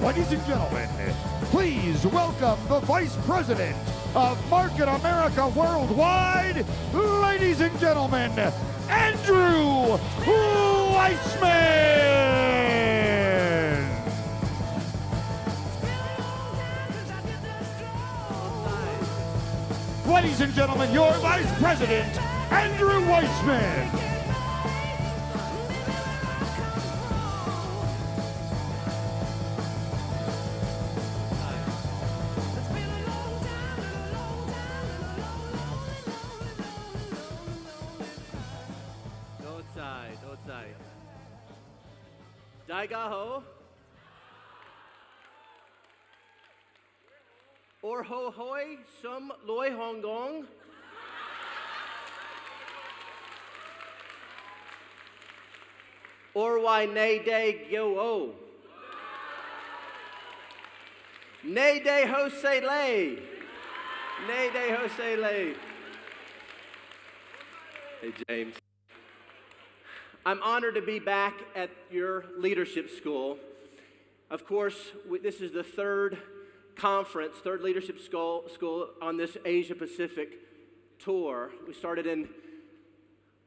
Ladies and gentlemen, please welcome the Vice President of Market America Worldwide, ladies and gentlemen, Andrew Weissman! Ladies and gentlemen, your Vice President, Andrew Weissman! Daigaho, or ho hoi, sum loi hong gong. Or why nay day yo o. Nay day ho say lay. Nay day ho say lay. Hey, James. I'm honored to be back at your leadership school. Of course, this is the third leadership school on this Asia Pacific tour. We started in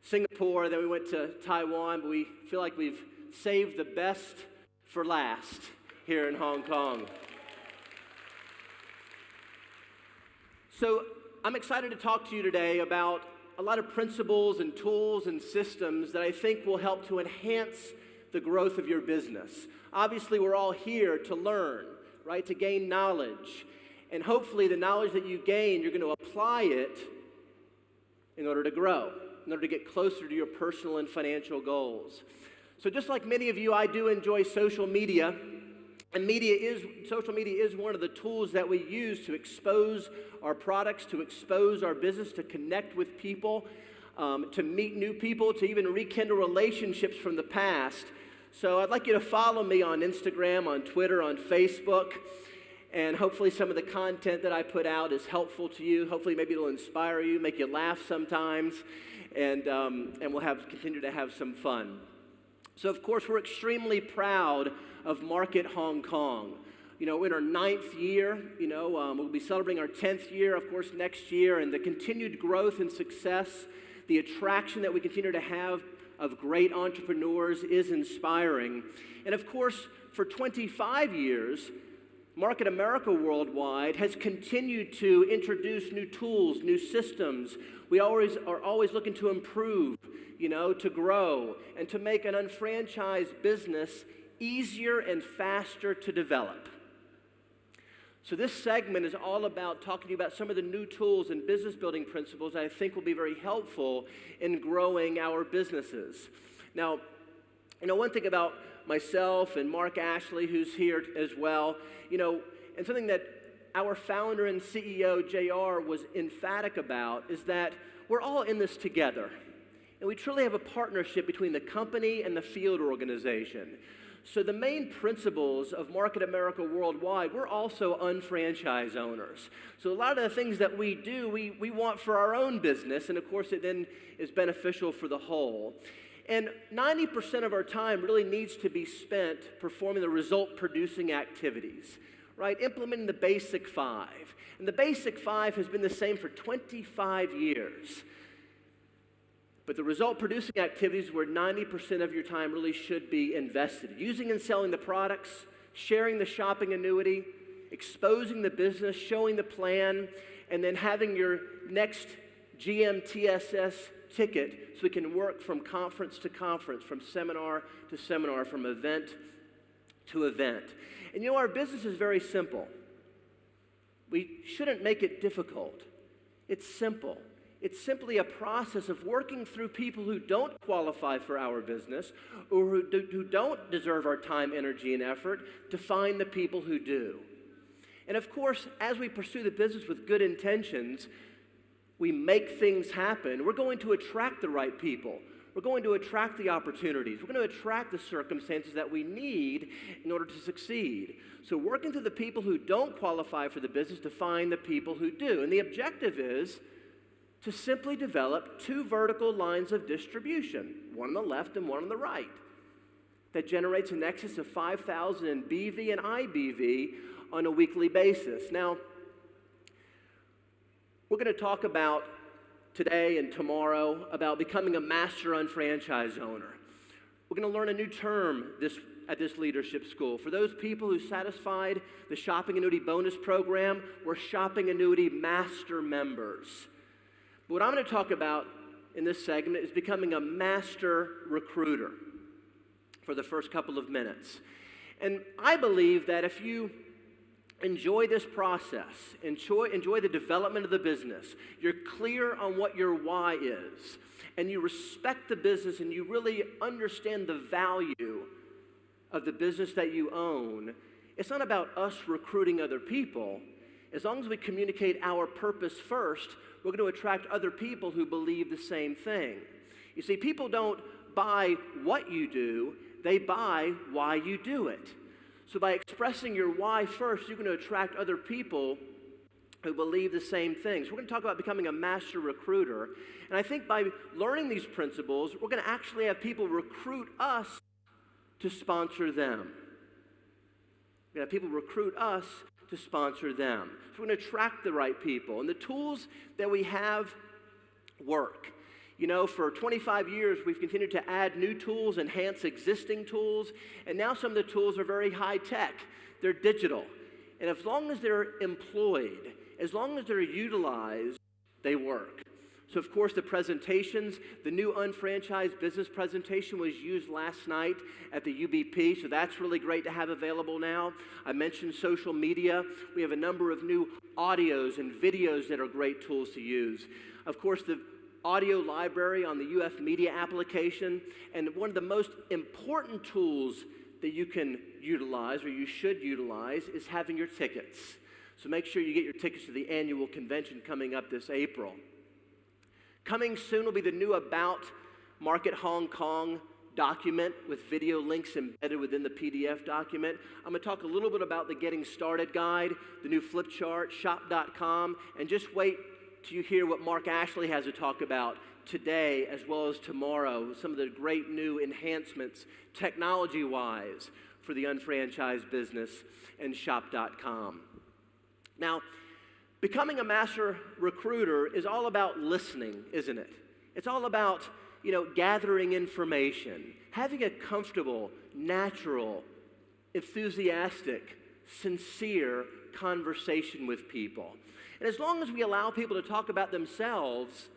Singapore, then we went to Taiwan, but we feel like we've saved the best for last here in Hong Kong. So I'm excited to talk to you today about a lot of principles and tools and systems that I think will help to enhance the growth of your business. Obviously, we're all here to learn, right? To gain knowledge. And hopefully the knowledge that you gain, you're going to apply it in order to grow, in order to get closer to your personal and financial goals. So just like many of you, I do enjoy social media. And social media is one of the tools that we use to expose our products, to expose our business, to connect with people, to meet new people, to even rekindle relationships from the past. So I'd like you to follow me on Instagram, on Twitter, on Facebook, and hopefully some of the content that I put out is helpful to you. Hopefully maybe it'll inspire you, make you laugh sometimes, and we'll continue to have some fun. So of course we're extremely proud of Market Hong Kong. You know, we're in our 9th year, we'll be celebrating our 10th year, of course, next year, and the continued growth and success, the attraction that we continue to have of great entrepreneurs is inspiring. And of course, for 25 years, Market America Worldwide has continued to introduce new tools, new systems. We are always looking to improve, to grow, and to make an unfranchised business easier and faster to develop. So this segment is all about talking to you about some of the new tools and business building principles I think will be very helpful in growing our businesses. Now, one thing about myself and Mark Ashley, who's here as well, and something that our founder and CEO, JR, was emphatic about is that we're all in this together. And we truly have a partnership between the company and the field organization. So the main principles of Market America Worldwide, we're also unfranchised owners. So a lot of the things that we do, we want for our own business, and of course it then is beneficial for the whole. And 90% of our time really needs to be spent performing the result-producing activities, right? Implementing the Basic 5. And the Basic 5 has been the same for 25 years. But the result-producing activities where 90% of your time really should be invested. Using and selling the products, sharing the shopping annuity, exposing the business, showing the plan, and then having your next GMTSS ticket so we can work from conference to conference, from seminar to seminar, from event to event. And our business is very simple. We shouldn't make it difficult. It's simple. It's simply a process of working through people who don't qualify for our business or who don't deserve our time, energy, and effort to find the people who do. And of course, as we pursue the business with good intentions, we make things happen. We're going to attract the right people. We're going to attract the opportunities. We're going to attract the circumstances that we need in order to succeed. So working through the people who don't qualify for the business to find the people who do. And the objective is to simply develop 2 vertical lines of distribution, one on the left and one on the right. that generates in excess of 5,000 in BV and IBV on a weekly basis. Now, we're going to talk about today and tomorrow about becoming a master unfranchised owner. We're going to learn a new term at this leadership school. For those people who satisfied the shopping annuity bonus program, we're shopping annuity master members. But what I'm going to talk about in this segment is becoming a master recruiter for the first couple of minutes. And I believe that if you enjoy this process, enjoy the development of the business, you're clear on what your why is, and you respect the business and you really understand the value of the business that you own, it's not about us recruiting other people. As long as we communicate our purpose first, we're going to attract other people who believe the same thing. You see, people don't buy what you do, they buy why you do it. So by expressing your why first, you're going to attract other people who believe the same things. We're going to talk about becoming a master recruiter. And I think by learning these principles, we're going to actually have people recruit us to sponsor them. We're going to have people recruit us to sponsor them. So we're going to attract the right people. And the tools that we have work. You know, for 25 years, we've continued to add new tools, enhance existing tools, and now some of the tools are very high tech. They're digital. And as long as they're employed, as long as they're utilized, they work. So, of course, the presentations, the new unfranchised business presentation was used last night at the UBP, so that's really great to have available now. I mentioned social media. We have a number of new audios and videos that are great tools to use. Of course, the audio library on the UF Media application, and one of the most important tools that you can utilize, or you should utilize, is having your tickets. So make sure you get your tickets to the annual convention coming up this April. Coming soon will be the new About Market Hong Kong document with video links embedded within the PDF document. I'm going to talk a little bit about the Getting Started guide, the new flip chart, shop.com, and just wait till you hear what Mark Ashley has to talk about today as well as tomorrow, some of the great new enhancements technology-wise for the unfranchised business and shop.com. Now, becoming a master recruiter is all about listening, isn't it? It's all about, gathering information, having a comfortable, natural, enthusiastic, sincere conversation with people. And as long as we allow people to talk about themselves,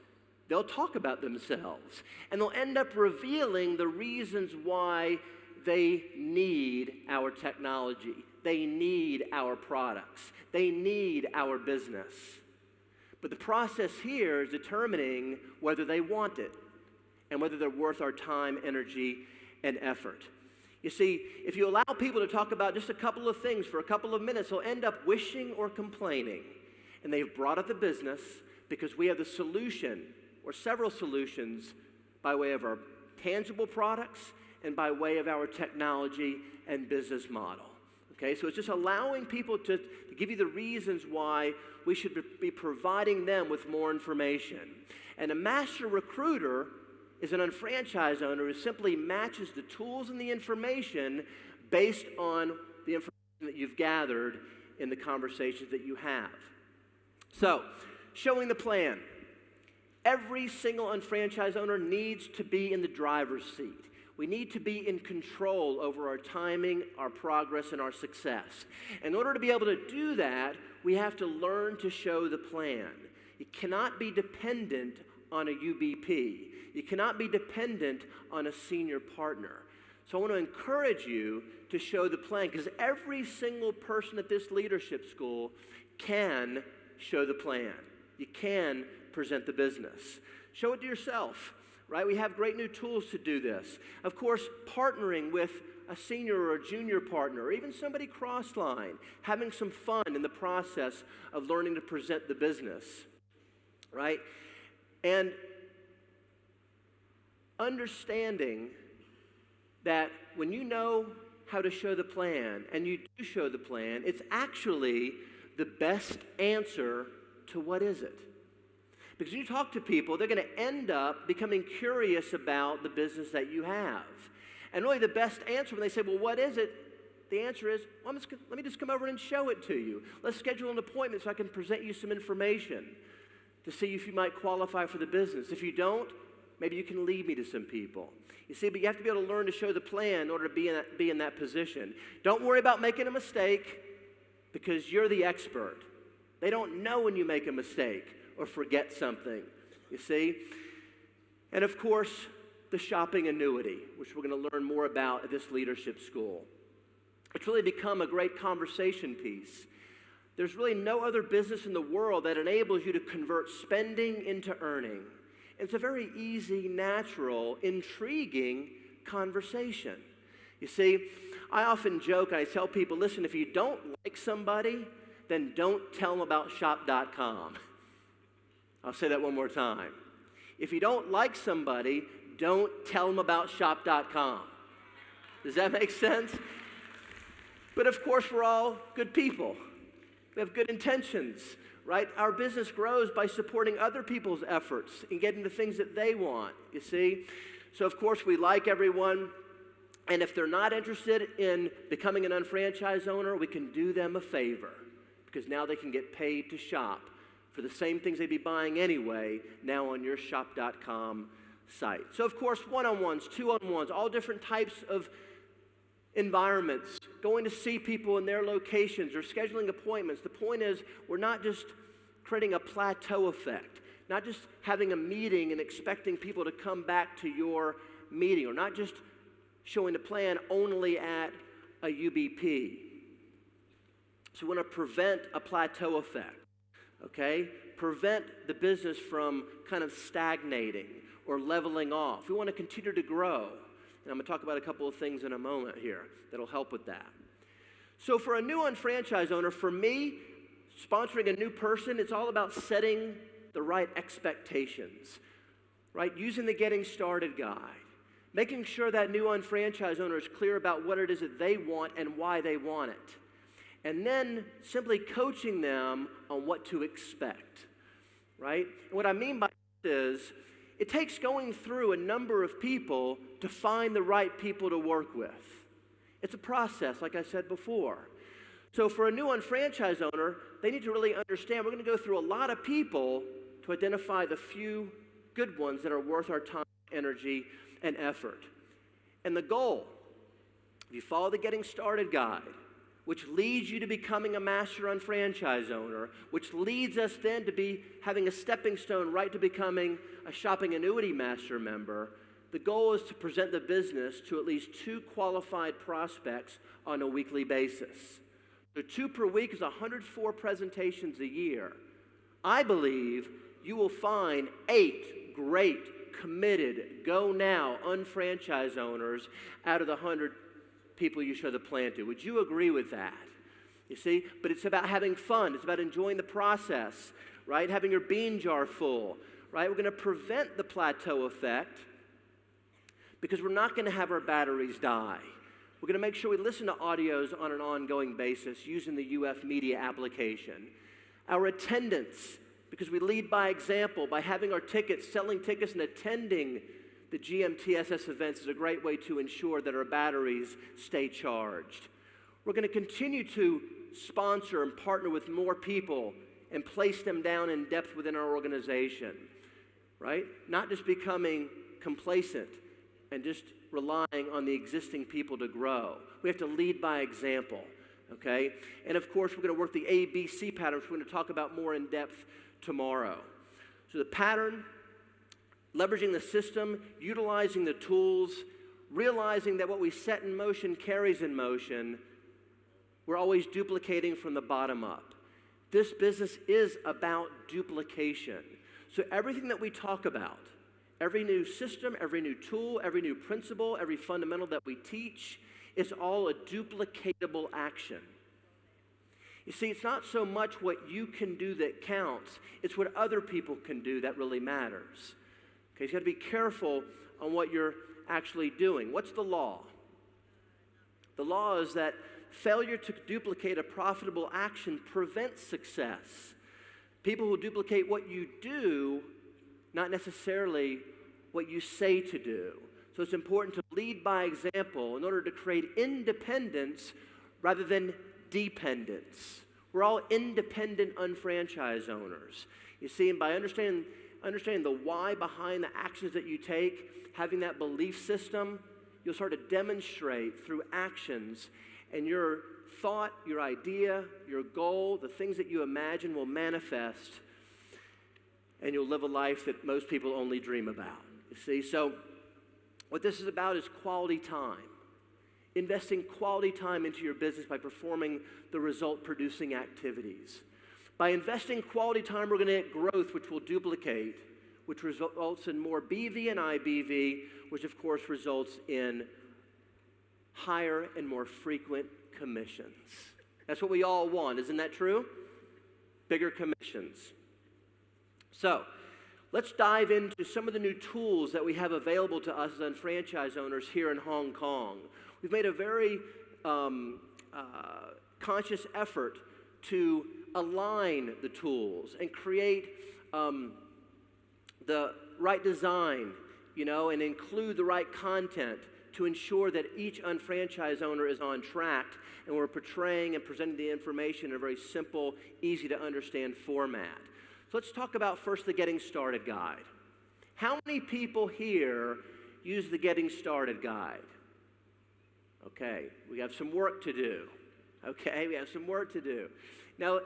they'll talk about themselves. And they'll end up revealing the reasons why they need our technology. They need our products. They need our business. But the process here is determining whether they want it and whether they're worth our time, energy, and effort. You see, if you allow people to talk about just a couple of things for a couple of minutes, they'll end up wishing or complaining. And they've brought up the business because we have the solution or several solutions by way of our tangible products and by way of our technology and business model. Okay, so it's just allowing people to give you the reasons why we should be providing them with more information. And a master recruiter is an unfranchised owner who simply matches the tools and the information based on the information that you've gathered in the conversations that you have. So, showing the plan. Every single unfranchised owner needs to be in the driver's seat. We need to be in control over our timing, our progress, and our success. In order to be able to do that, we have to learn to show the plan. You cannot be dependent on a UBP. You cannot be dependent on a senior partner. So I want to encourage you to show the plan, because every single person at this leadership school can show the plan. You can present the business. Show it to yourself. Right? We have great new tools to do this. Of course, partnering with a senior or a junior partner, or even somebody cross-line, having some fun in the process of learning to present the business, right? And understanding that when you know how to show the plan, and you do show the plan, it's actually the best answer to what is it. Because when you talk to people, they're going to end up becoming curious about the business that you have. And really the best answer when they say, well, what is it? The answer is, well, let me just come over and show it to you. Let's schedule an appointment so I can present you some information to see if you might qualify for the business. If you don't, maybe you can lead me to some people. You see, but you have to be able to learn to show the plan in order to be in that position. Don't worry about making a mistake because you're the expert. They don't know when you make a mistake or forget something, you see. And of course, the shopping annuity, which we're going to learn more about at this leadership school. It's really become a great conversation piece. There's really no other business in the world that enables you to convert spending into earning. It's a very easy, natural, intriguing conversation. You see, I often joke and I tell people, listen, if you don't like somebody, then don't tell them about shop.com. I'll say that one more time. If you don't like somebody, don't tell them about shop.com. Does that make sense? But of course, we're all good people. We have good intentions, right? Our business grows by supporting other people's efforts and getting the things that they want, you see? So of course, we like everyone. And if they're not interested in becoming an unfranchised owner, we can do them a favor because now they can get paid to shop for the same things they'd be buying anyway, now on your shop.com site. So of course, one-on-ones, two-on-ones, all different types of environments, going to see people in their locations or scheduling appointments. The point is, we're not just creating a plateau effect, not just having a meeting and expecting people to come back to your meeting, or not just showing the plan only at a UBP. So we want to prevent a plateau effect, okay? Prevent the business from kind of stagnating or leveling off. We want to continue to grow. And I'm going to talk about a couple of things in a moment here that'll help with that. So for a new unfranchised owner, for me, sponsoring a new person, it's all about setting the right expectations, right? Using the Getting Started guide. Making sure that new unfranchised owner is clear about what it is that they want and why they want it. And then simply coaching them on what to expect, right? And what I mean by this is, it takes going through a number of people to find the right people to work with. It's a process, like I said before. So for a new unfranchised owner, they need to really understand we're going to go through a lot of people to identify the few good ones that are worth our time, energy, and effort. And the goal, if you follow the Getting Started guide, which leads you to becoming a master unfranchised owner, which leads us then to be having a stepping stone right to becoming a shopping annuity master member, the goal is to present the business to at least 2 qualified prospects on a weekly basis. So 2 per week is 104 presentations a year. I believe you will find 8 great, committed, go now unfranchised owners out of the 100 people you show the plan to. Would you agree with that? You see, but it's about having fun. It's about enjoying the process, right? Having your bean jar full, right? We're going to prevent the plateau effect because we're not going to have our batteries die. We're going to make sure we listen to audios on an ongoing basis using the UF Media application. Our attendance, because we lead by example, by having our tickets, selling tickets, and attending the GMTSS events is a great way to ensure that our batteries stay charged. We're going to continue to sponsor and partner with more people and place them down in depth within our organization, right? Not just becoming complacent and just relying on the existing people to grow. We have to lead by example, okay? And of course, we're going to work the ABC pattern, which we're going to talk about more in depth tomorrow. So the pattern, leveraging the system, utilizing the tools, realizing that what we set in motion carries in motion, we're always duplicating from the bottom up. This business is about duplication. So everything that we talk about, every new system, every new tool, every new principle, every fundamental that we teach, is all a duplicatable action. You see, it's not so much what you can do that counts, it's what other people can do that really matters. Okay, so you got to be careful on what you're actually doing. What's the law? The law is that failure to duplicate a profitable action prevents success. People who duplicate what you do, not necessarily what you say to do. So it's important to lead by example in order to create independence rather than dependence. We're all independent unfranchised owners. You see, and by understanding the why behind the actions that you take, having that belief system, you'll start to demonstrate through actions, and your thought, your idea, your goal, the things that you imagine will manifest, and you'll live a life that most people only dream about. You see, so what this is about is quality time. Investing quality time into your business by performing the result-producing activities. By investing quality time, we're going to get growth, which will duplicate, which results in more BV and IBV, which of course results in higher and more frequent commissions. That's what we all want, isn't that true? Bigger commissions. So, let's dive into some of the new tools that we have available to us as franchise owners here in Hong Kong. We've made a very conscious effort to align the tools and create the right design, and include the right content to ensure that each unfranchised owner is on track, and we're portraying and presenting the information in a very simple, easy to understand format. So let's talk about first the Getting Started Guide. How many people here use the Getting Started Guide? Okay, we have some work to do. Now,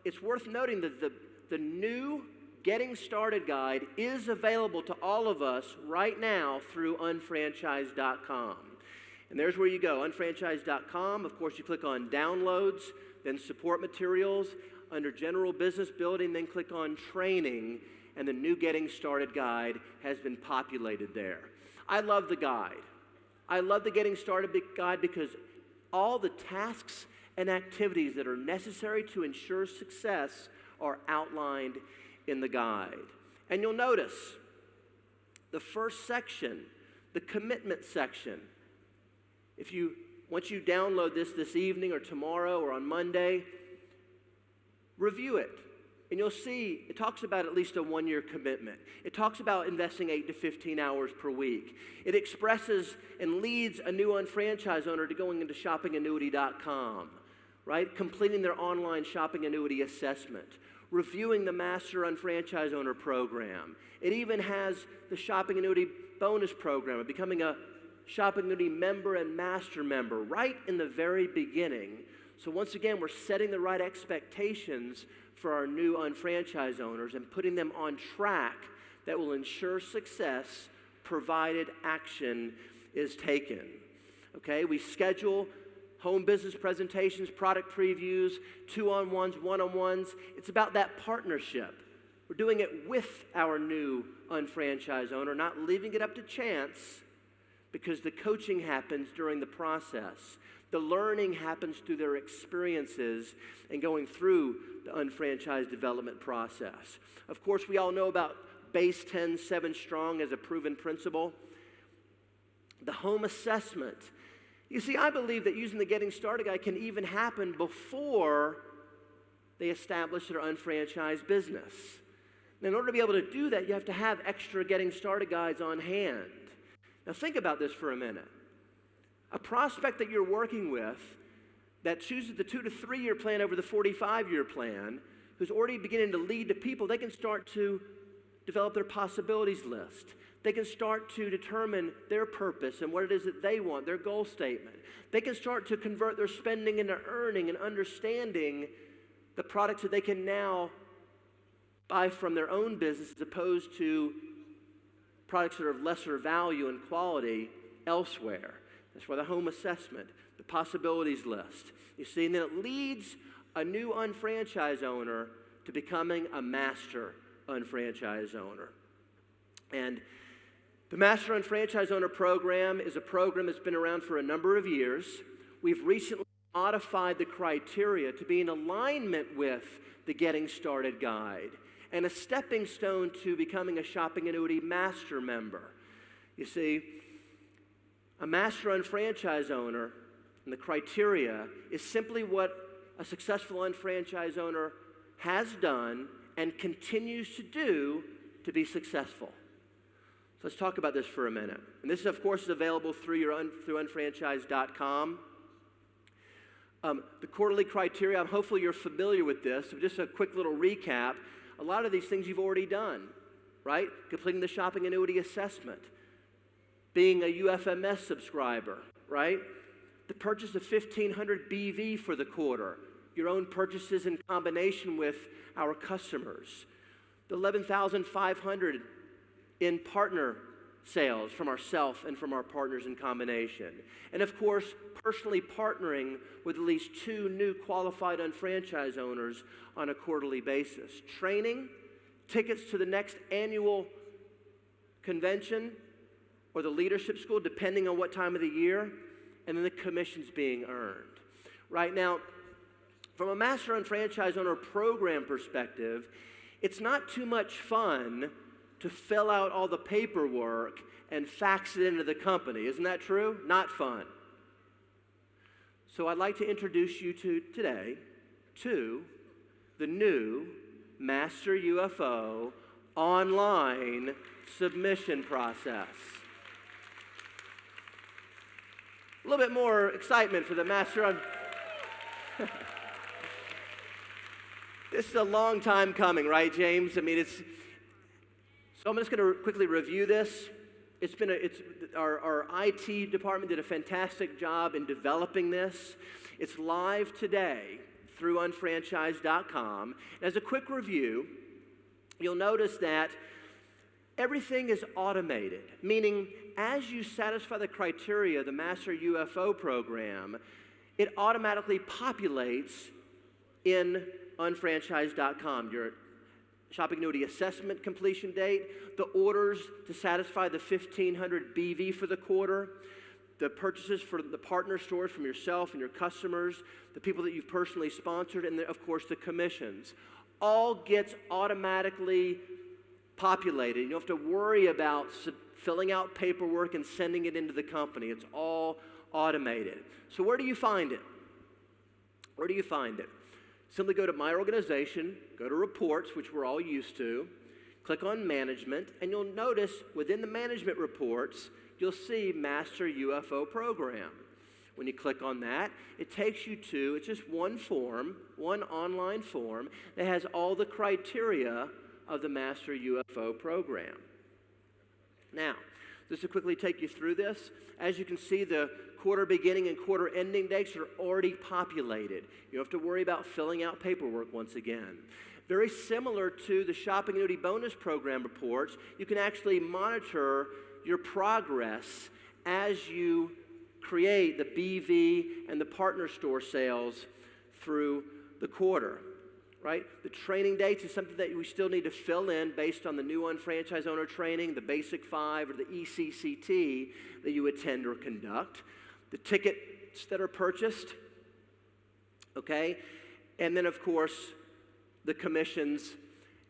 it's worth noting that the new Getting Started Guide is available to all of us right now through unfranchise.com. And there's where you go, unfranchise.com. Of course, you click on Downloads, then Support Materials. Under General Business Building, then click on Training, and the new Getting Started Guide has been populated there. I love the guide. I love the Getting Started Guide because all the tasks and activities that are necessary to ensure success are outlined in the guide. And you'll notice the first section, the commitment section. Once you download this evening or tomorrow or on Monday, review it, and you'll see it talks about at least a 1-year commitment. It talks about investing 8 to 15 hours per week. It expresses and leads a new unfranchised owner to going into shoppingannuity.com, right? Completing their online shopping annuity assessment, reviewing the Master Unfranchised Owner program. It even has the shopping annuity bonus program of becoming a shopping annuity member and master member right in the very beginning. So once again, we're setting the right expectations for our new unfranchised owners and putting them on track that will ensure success provided action is taken. Okay, we schedule home business presentations, product previews, 2-on-1s, 1-on-1s. It's about that partnership. We're doing it with our new unfranchised owner, not leaving it up to chance, because the coaching happens during the process. The learning happens through their experiences and going through the unfranchised development process. Of course, we all know about Base 10, 7 Strong as a proven principle. The home assessment. You see, I believe that using the Getting Started Guide can even happen before they establish their unfranchised business. And in order to be able to do that, you have to have extra Getting Started Guides on hand. Now think about this for a minute. A prospect that you're working with that chooses the 2 to 3 year plan over the 45-year plan, who's already beginning to lead to people, they can start to develop their possibilities list. They can start to determine their purpose and what it is that they want, their goal statement. They can start to convert their spending into earning and understanding the products that they can now buy from their own business as opposed to products that are of lesser value and quality elsewhere. That's why the home assessment, the possibilities list. You see, and then it leads a new unfranchised owner to becoming a master unfranchised owner. And the Master Unfranchised Owner program is a program that's been around for a number of years. We've recently modified the criteria to be in alignment with the Getting Started Guide and a stepping stone to becoming a shopping annuity master member. You see, a master unfranchised owner, and the criteria is simply what a successful unfranchised owner has done and continues to do to be successful. So let's talk about this for a minute. And this, of course, is available through unfranchised.com. The quarterly criteria, hopefully you're familiar with this. So just a quick little recap. A lot of these things you've already done, right? Completing the shopping annuity assessment, being a UFMS subscriber, right? The purchase of 1,500 BV for the quarter, your own purchases in combination with our customers, the 11,500 in partner sales from ourselves and from our partners in combination. And of course, personally partnering with at least 2 new qualified unfranchised owners on a quarterly basis. Training, tickets to the next annual convention or the leadership school, depending on what time of the year, and then the commissions being earned. Right now, from a master unfranchised owner program perspective, it's not too much fun to fill out all the paperwork and fax it into the company. Isn't that true? Not fun. So I'd like to introduce you today to the new Master UFO online submission process. A little bit more excitement for the Master on. This is a long time coming, right, James? I mean, so I'm just going to quickly review this. Our IT department did a fantastic job in developing this. It's live today through unfranchised.com. As a quick review, you'll notice that everything is automated, meaning as you satisfy the criteria of the Master UFO program, it automatically populates in unfranchised.com. Your shopping annuity assessment completion date, the orders to satisfy the 1,500 BV for the quarter, the purchases for the partner stores from yourself and your customers, the people that you've personally sponsored, and of course the commissions. All gets automatically populated. You don't have to worry about filling out paperwork and sending it into the company. It's all automated. So where do you find it? Where do you find it? Simply go to My Organization, go to Reports, which we're all used to, click on Management, and you'll notice within the Management Reports, you'll see Master UFO Program. When you click on that, it takes you to, it's just one form, one online form that has all the criteria of the Master UFO Program. Now, just to quickly take you through this, as you can see, the quarter beginning and quarter ending dates are already populated. You don't have to worry about filling out paperwork once again. Very similar to the shopping annuity bonus program reports, you can actually monitor your progress as you create the BV and the partner store sales through the quarter. Right? The training dates is something that we still need to fill in based on the new unfranchised owner training, the Basic 5 or the ECCT that you attend or conduct. The tickets that are purchased, okay? And then, of course, the commissions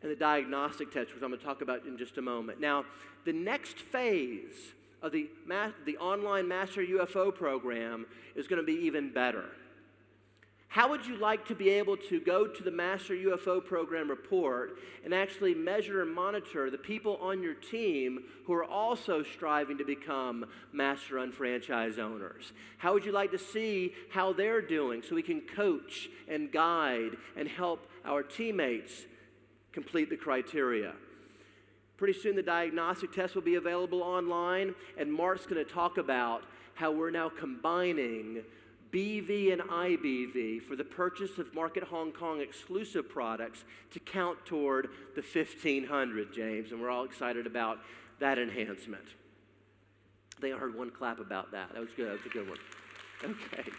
and the diagnostic tests, which I'm going to talk about in just a moment. Now, the next phase of the online Master UFO program is going to be even better. How would you like to be able to go to the Master UFO Program report and actually measure and monitor the people on your team who are also striving to become Master Unfranchised owners? How would you like to see how they're doing so we can coach and guide and help our teammates complete the criteria? Pretty soon the diagnostic test will be available online, and Mark's going to talk about how we're now combining BV and IBV for the purchase of Market Hong Kong exclusive products to count toward the 1,500, James, and we're all excited about that enhancement. I think I heard one clap about that. That was good. That was a good one. Okay.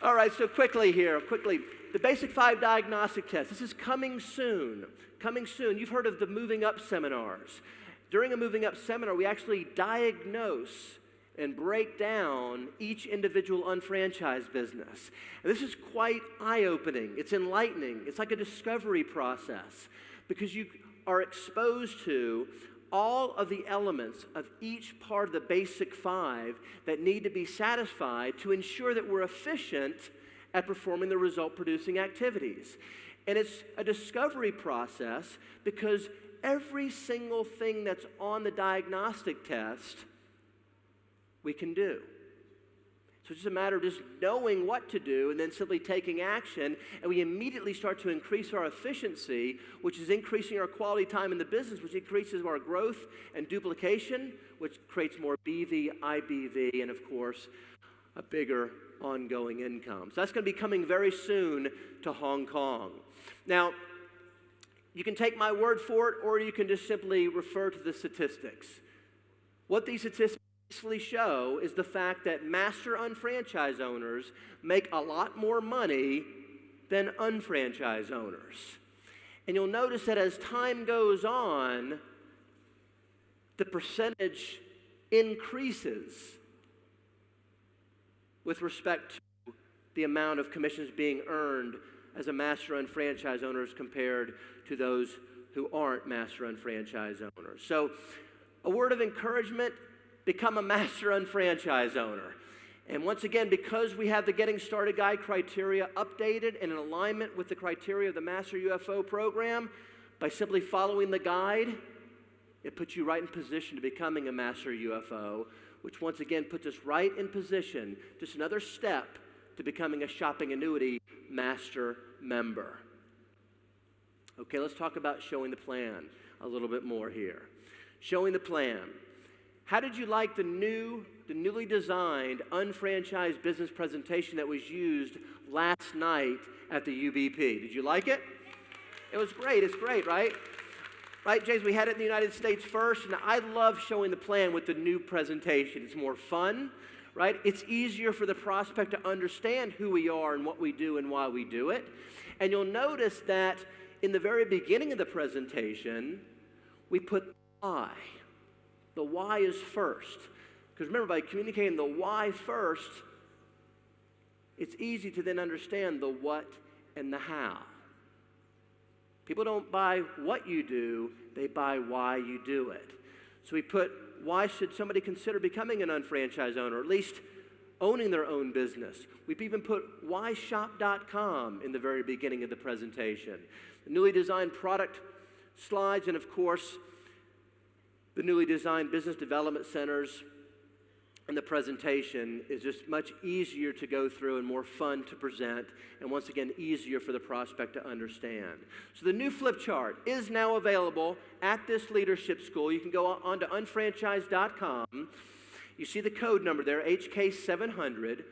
All right, so quickly, the Basic 5 diagnostic test. This is coming soon. Coming soon. You've heard of the Moving Up seminars. During a Moving Up seminar, we actually diagnose and break down each individual unfranchised business. And this is quite eye-opening. It's enlightening. It's like a discovery process because you are exposed to all of the elements of each part of the Basic 5 that need to be satisfied to ensure that we're efficient at performing the result-producing activities. And it's a discovery process because every single thing that's on the diagnostic test, we can do. So it's just a matter of just knowing what to do and then simply taking action, and we immediately start to increase our efficiency, which is increasing our quality time in the business, which increases our growth and duplication, which creates more BV, IBV, and of course, a bigger ongoing income. So that's going to be coming very soon to Hong Kong. Now, you can take my word for it, or you can just simply refer to the statistics. What these statistics show is the fact that master unfranchised owners make a lot more money than unfranchised owners. And you'll notice that as time goes on, the percentage increases with respect to the amount of commissions being earned as a master unfranchised owner as compared to those who aren't master unfranchised owners. So a word of encouragement: become a master unfranchised owner. And once again, because we have the Getting Started Guide criteria updated and in alignment with the criteria of the Master UFO program, by simply following the guide, it puts you right in position to becoming a Master UFO, which once again puts us right in position, just another step to becoming a shopping annuity master member. Okay, let's talk about showing the plan a little bit more here. Showing the plan. How did you like the newly designed unfranchised business presentation that was used last night at the UBP? Did you like it? It was great. It's great, right? Right, James, we had it in the United States first, and I love showing the plan with the new presentation. It's more fun, right? It's easier for the prospect to understand who we are and what we do and why we do it. And you'll notice that in the very beginning of the presentation, we put the why. The why is first. Because remember, by communicating the why first, it's easy to then understand the what and the how. People don't buy what you do, they buy why you do it. So we put, why should somebody consider becoming an unfranchised owner, or at least owning their own business? We've even put whyshop.com in the very beginning of the presentation. The newly designed product slides, and of course, the newly designed business development centers, and the presentation is just much easier to go through and more fun to present, and once again, easier for the prospect to understand. So the new flip chart is now available at this leadership school. You can go on to unfranchise.com. You see the code number there, HK700,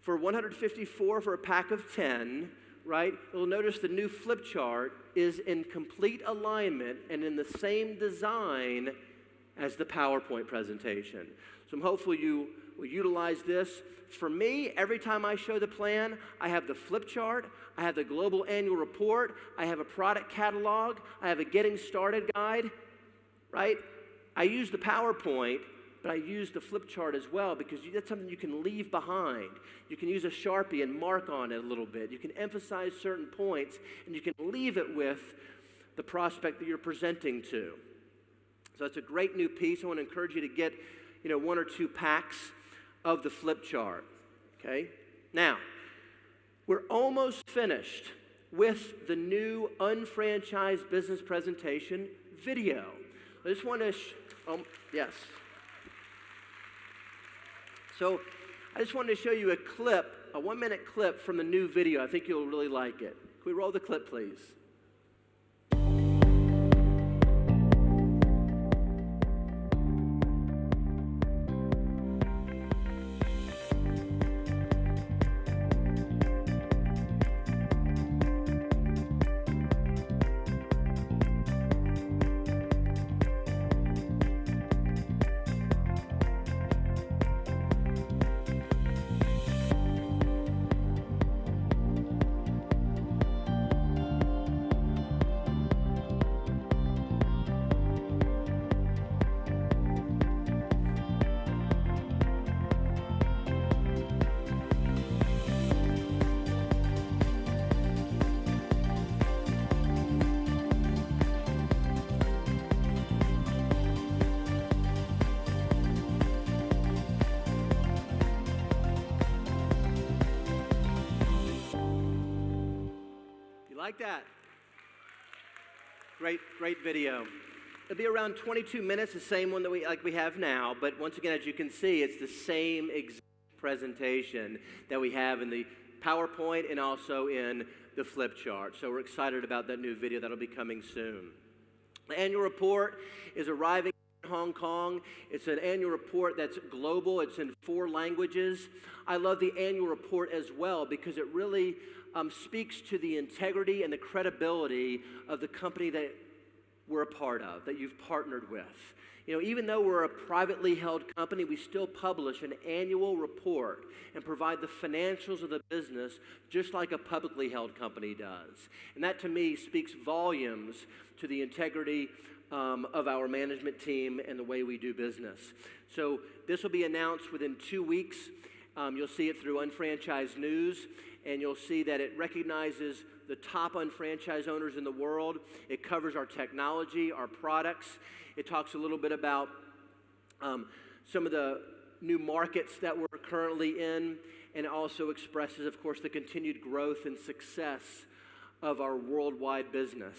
for $154 for a pack of 10, right? You'll notice the new flip chart is in complete alignment and in the same design as the PowerPoint presentation. So I'm hopeful you will utilize this. For me, every time I show the plan, I have the flip chart, I have the global annual report, I have a product catalog, I have a getting started guide, right? I use the PowerPoint, but I use the flip chart as well because that's something you can leave behind. You can use a Sharpie and mark on it a little bit. You can emphasize certain points, and you can leave it with the prospect that you're presenting to. So it's a great new piece. I want to encourage you to get, one or two packs of the flip chart, okay? Now, we're almost finished with the new unfranchised business presentation video. I just want to, yes. So I just wanted to show you a clip, a 1-minute clip from the new video. I think you'll really like it. Can we roll the clip, please? Like that. Great video. It'll be around 22 minutes, the same one that we have now, but once again, as you can see, it's the same exact presentation that we have in the PowerPoint and also in the flip chart. So we're excited about that new video that'll be coming soon. The annual report is arriving in Hong Kong. It's an annual report that's global. It's in 4 languages. I love the annual report as well because it really speaks to the integrity and the credibility of the company that we're a part of, that you've partnered with. You know, even though we're a privately held company, we still publish an annual report and provide the financials of the business just like a publicly held company does. And that, to me, speaks volumes to the integrity of our management team and the way we do business. So this will be announced within 2 weeks. You'll see it through Unfranchised News, and you'll see that it recognizes the top unfranchised owners in the world. It covers our technology, our products. It talks a little bit about some of the new markets that we're currently in, and it also expresses, of course, the continued growth and success of our worldwide business.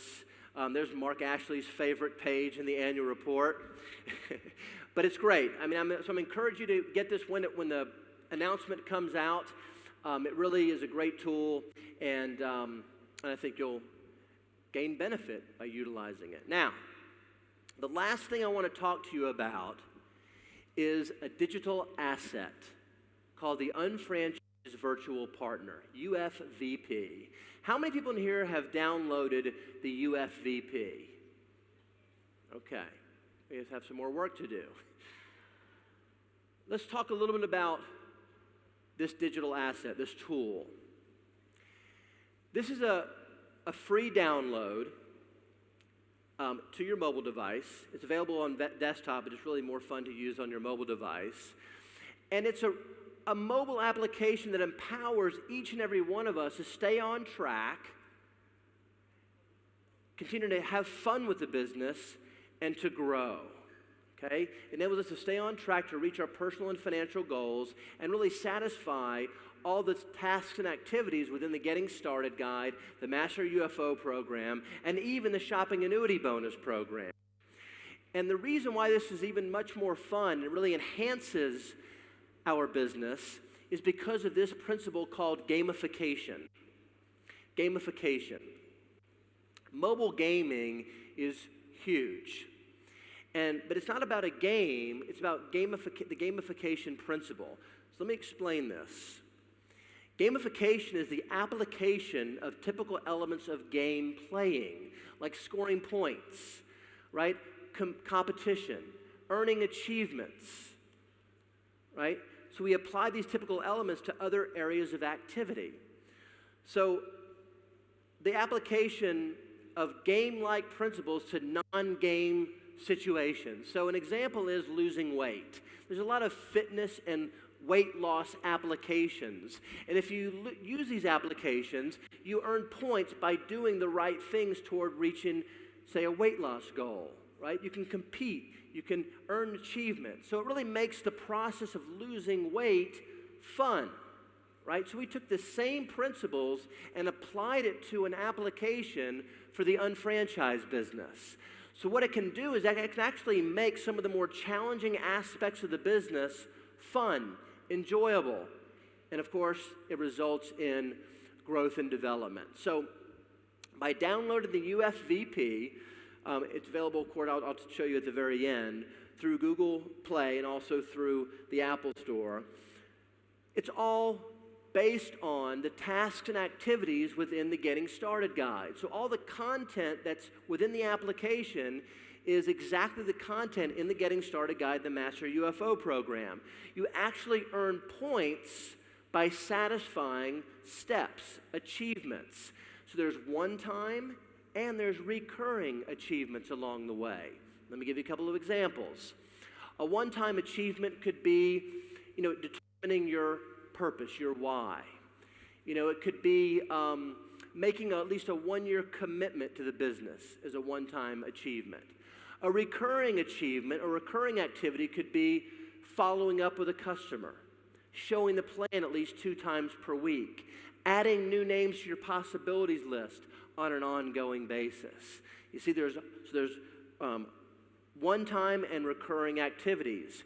There's Mark Ashley's favorite page in the annual report. But it's great. I mean, I'm encourage you to get this when the announcement comes out. It really is a great tool, and I think you'll gain benefit by utilizing it. Now, the last thing I want to talk to you about is a digital asset called the Unfranchised Virtual Partner, UFVP. How many people in here have downloaded the UFVP? Okay, we just have some more work to do. Let's talk a little bit about this digital asset, this tool. This is a free download to your mobile device. It's available on desktop, but it's really more fun to use on your mobile device. And it's a mobile application that empowers each and every one of us to stay on track, continue to have fun with the business, and to grow. Okay? It enables us to stay on track to reach our personal and financial goals and really satisfy all the tasks and activities within the Getting Started Guide, the Master UFO program, and even the Shopping Annuity Bonus program. And the reason why this is even much more fun and really enhances our business is because of this principle called gamification. Gamification. Mobile gaming is huge. But it's not about a game, it's about the gamification principle. So let me explain this. Gamification is the application of typical elements of game playing, like scoring points, right? Competition, earning achievements, right? So we apply these typical elements to other areas of activity. So the application of game-like principles to non-game situations. So an example is losing weight. There's a lot of fitness and weight loss applications. And if you use these applications, you earn points by doing the right things toward reaching, say, a weight loss goal, right? You can compete. You can earn achievement. So it really makes the process of losing weight fun, right? So we took the same principles and applied it to an application for the unfranchised business. So what it can do is that it can actually make some of the more challenging aspects of the business fun, enjoyable, and of course, it results in growth and development. So by downloading the UFVP, it's available, of course, I'll show you at the very end, through Google Play and also through the Apple Store. It's all based on the tasks and activities within the Getting Started Guide. So all the content that's within the application is exactly the content in the Getting Started Guide, the Master UFO program. You actually earn points by satisfying steps, achievements. So there's one-time and there's recurring achievements along the way. Let me give you a couple of examples. A one-time achievement could be, determining your purpose, your why. It could be making at least a one-year commitment to the business as a one-time achievement. A recurring achievement or recurring activity could be following up with a customer, showing the plan at least 2 times per week, adding new names to your possibilities list on an ongoing basis. You see, there's one-time and recurring activities.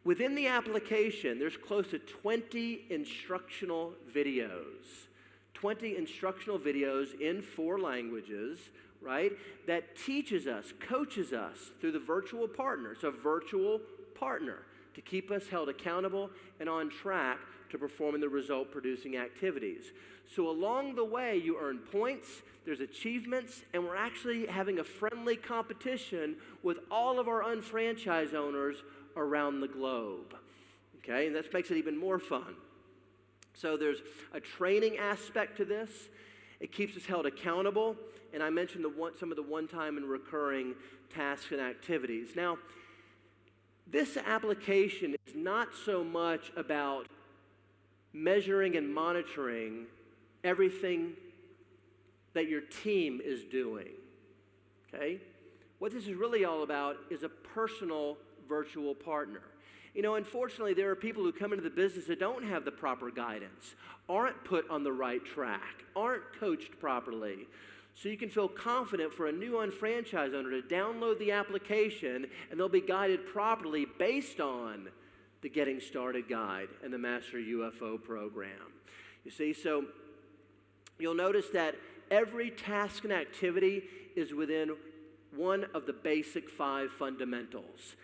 Within the application, there's close to 20 instructional videos. 20 instructional videos in 4 languages, right, that teaches us, coaches us through the virtual partner. It's a virtual partner to keep us held accountable and on track to performing the result-producing activities. So along the way, you earn points, there's achievements, and we're actually having a friendly competition with all of our unfranchised owners around the globe. Okay, and that makes it even more fun. So there's a training aspect to this. It keeps us held accountable, and I mentioned some of the one-time and recurring tasks and activities. Now, this application is not so much about measuring and monitoring everything that your team is doing, okay? What this is really all about is a personal virtual partner. You know, unfortunately, there are people who come into the business that don't have the proper guidance, aren't put on the right track, aren't coached properly. So you can feel confident for a new unfranchised owner to download the application, and they'll be guided properly based on the Getting Started Guide and the Master UFO program. You see, so you'll notice that every task and activity is within one of the basic 5 fundamentals.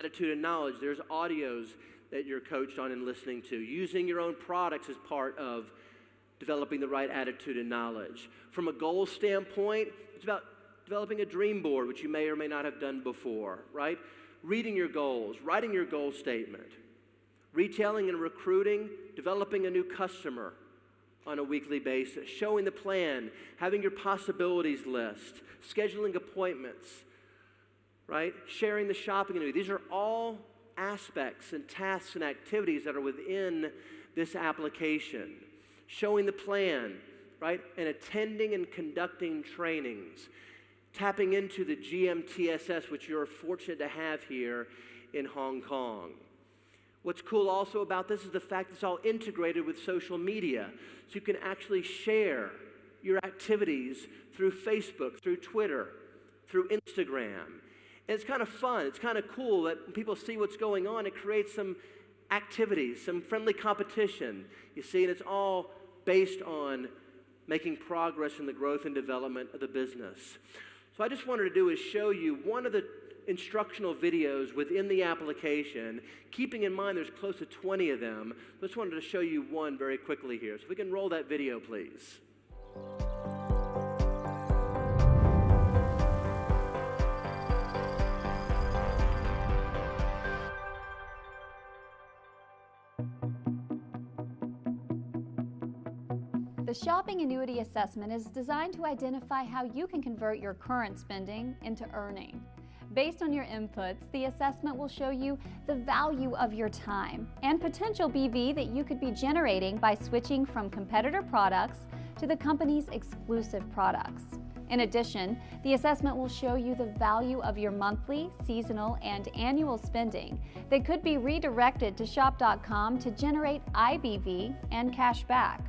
Attitude and knowledge, there's audios that you're coached on and listening to. Using your own products is part of developing the right attitude and knowledge. From a goal standpoint, it's about developing a dream board, which you may or may not have done before, right? Reading your goals, writing your goal statement, retailing and recruiting, developing a new customer on a weekly basis, showing the plan, having your possibilities list, scheduling appointments, right? Sharing the shopping annuity. These are all aspects and tasks and activities that are within this application. Showing the plan, right? And attending and conducting trainings. Tapping into the GMTSS, which you're fortunate to have here in Hong Kong. What's cool also about this is the fact it's all integrated with social media. So you can actually share your activities through Facebook, through Twitter, through Instagram. And it's kind of fun, it's kind of cool that when people see what's going on, it creates some activities, some friendly competition, you see, and it's all based on making progress in the growth and development of the business. So I just wanted to do is show you one of the instructional videos within the application, keeping in mind there's close to 20 of them. I just wanted to show you one very quickly here. So if we can roll that video, please. The Shopping Annuity Assessment is designed to identify how you can convert your current spending into earning. Based on your inputs, the assessment will show you the value of your time and potential BV that you could be generating by switching from competitor products to the company's exclusive products. In addition, the assessment will show you the value of your monthly, seasonal, and annual spending that could be redirected to shop.com to generate IBV and cash back.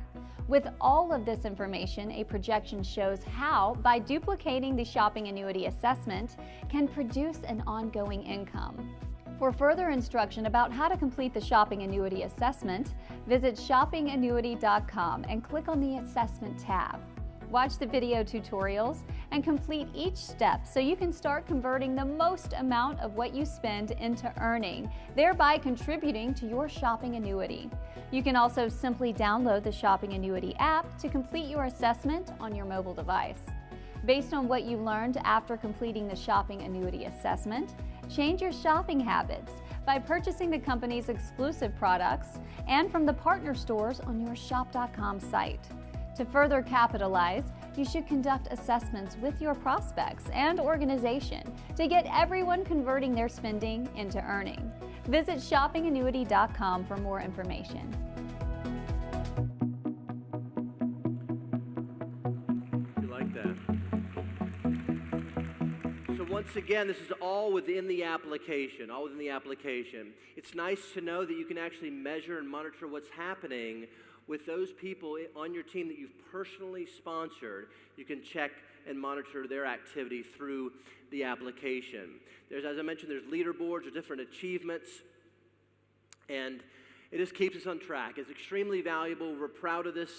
With all of this information, a projection shows how, by duplicating the shopping annuity assessment, can produce an ongoing income. For further instruction about how to complete the shopping annuity assessment, visit shoppingannuity.com and click on the Assessment tab. Watch the video tutorials and complete each step so you can start converting the most amount of what you spend into earning, thereby contributing to your shopping annuity. You can also simply download the Shopping Annuity app to complete your assessment on your mobile device. Based on what you learned after completing the Shopping Annuity assessment, change your shopping habits by purchasing the company's exclusive products and from the partner stores on your shop.com site. To further capitalize, you should conduct assessments with your prospects and organization to get everyone converting their spending into earning. Visit shoppingannuity.com for more information. You like that? So once again, this is all within the application, all within the application. It's nice to know that you can actually measure and monitor what's happening with those people on your team that you've personally sponsored. You can check and monitor their activity through the application. As I mentioned, there's leaderboards or different achievements, and it just keeps us on track. It's extremely valuable. We're proud of this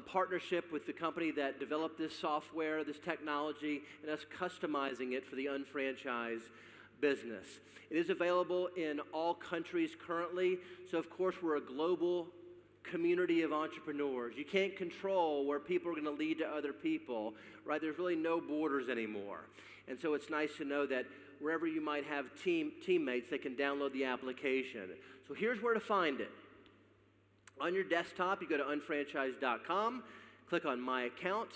partnership with the company that developed this software, this technology, and us customizing it for the unfranchised business. It is available in all countries currently, so of course we're a global community of entrepreneurs. You can't control where people are going to lead to other people, right? There's really no borders anymore. And so it's nice to know that wherever you might have teammates, they can download the application. So here's where to find it. On your desktop, you go to unfranchised.com, click on My Account.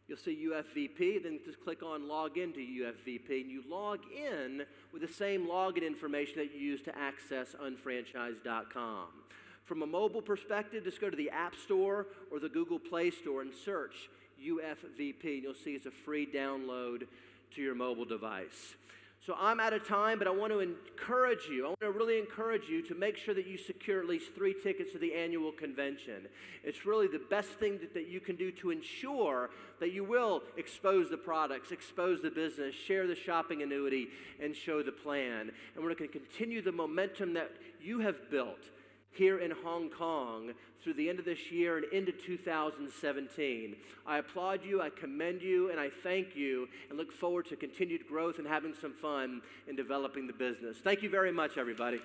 You'll see UFVP, then just click on Log into UFVP, and you log in with the same login information that you use to access unfranchised.com. From a mobile perspective, just go to the App Store or the Google Play Store and search UFVP, and you'll see it's a free download to your mobile device. So I'm out of time, but I want to encourage you. I want to really encourage you to make sure that you secure at least 3 tickets to the annual convention. It's really the best thing that you can do to ensure that you will expose the products, expose the business, share the shopping annuity, and show the plan. And we're going to continue the momentum that you have built here in Hong Kong through the end of this year and into 2017. I applaud you, I commend you, and I thank you, and look forward to continued growth and having some fun in developing the business. Thank you very much, everybody.